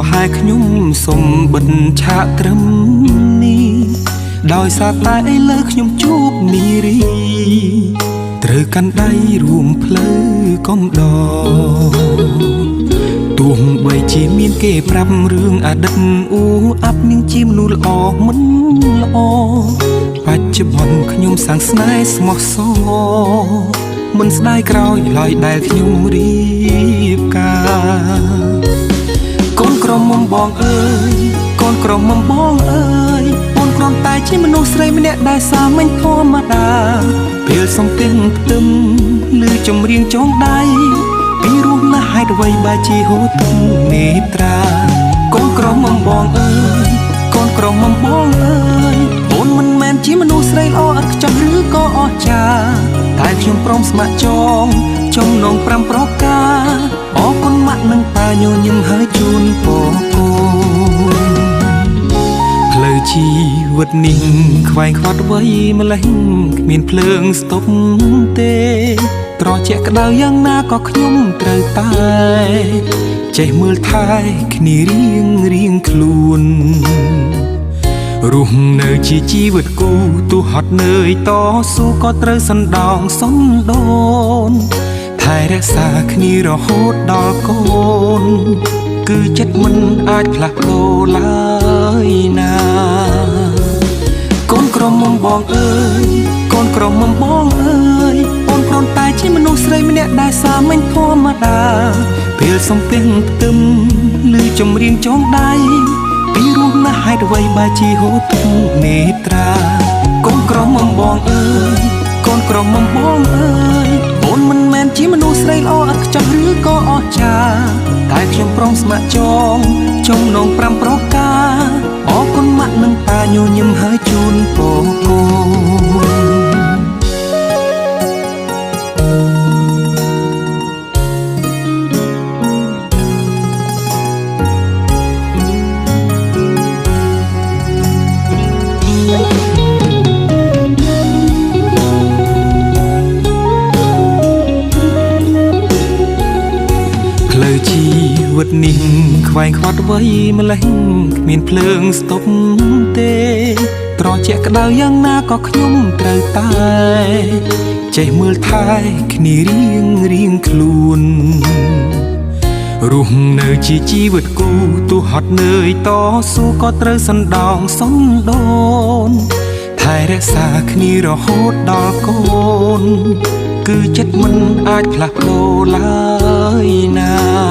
hai khňum sum bật chạ trâm ni đòi xa tay lơ khňum chúc mi ri trời căn đáy ruộng phơi con đò tuồng bầy chim miên kê prap rương đất u áp những chim nụ lọ mấn lọ bạch chụp hòn khňum sáng snai smok so mình snai kroi lòi đại khňum riệp ca con crom mầm bong ơi con crom mầm bong ơi con crom tai chim mนุษย์ស្រីម្នាក់ដែលសាមញ្ញធម្មតាពេលសំទៀងផ្ទឹមលឺចម្រៀងចងដៃពីរស់ណាស់ហេតុអ្វីបែជាហូរទឹកនេត្រាកូនក្រមុំបងអើយកូនក្រមុំបងអើយអូនមិនមែនជាមនុស្សស្រីល្អឥតខ្ចោះឬក៏អស្ចារ្យតែខ្ញុំព្រមស្ម័គ្រចងចំណង5ប្រការអរគុណម៉ាក់និងប៉ាញញឹមហើយជូនពរផ្លូវជីវិតនេះខ្វែងខ្វាត់វ័យម្លេះគ្មានភ្លើងស្ទប់ទេត្រជាក់ក្តៅយ៉ាងណាក៏ខ្ញុំត្រូវតែចេះមើលថែគ្នារៀងខ្លួនរស់នៅជាជីវិតគូទោះហត់នឿយតស៊ូក៏ត្រូវសណ្ដោងសំដូនថែរក្សាគ្នារហូតដល់កូនគឺចិត្តមិនអាចផ្លាស់ប្ដូរឡើយណាកូនក្រមុំបងអើយកូនក្រមុំបងអើយអូនគ្រាន់តែជាមនុស្សស្រីម្នាក់ដែលសាមញ្ញធម្មតាពេលសំទៀងផ្ទឹមឮចម្រៀងចងដៃពីរស់ណាស់ហេតុអ្វីបែជាហូរទឹកនេត្រាកូនក្រមុំបងអើយកូនក្រមុំបងអើយអូនមិនមែនជាមនុស្សស្រីល្អឥតខ្ចោះឬក៏អស្ចារ្យតែខ្ញុំព្រមស្ម័គ្រចងចំណង5ប្រការអរគុណម៉ាក់និងប៉ាញញឹមហើយជូនពរកូនផ្លូវជីវិតនេះខ្វែងខ្វាត់វ័យម្លេះគ្មានភ្លើងស្ទប់ទេត្រជាក់ក្តៅយ៉ាងណាក៏ខ្ញុំត្រូវតែចេះមើលថែគ្នារៀងខ្លួនរស់នៅជាជីវិតគូទោះហត់នឿយតស៊ូក៏ត្រូវសណ្ដោងសំដូនថែរក្សាគ្នារហូតដល់កូនគឺចិត្តមិនអាចផ្លាស់ប្ដូរឡើយណា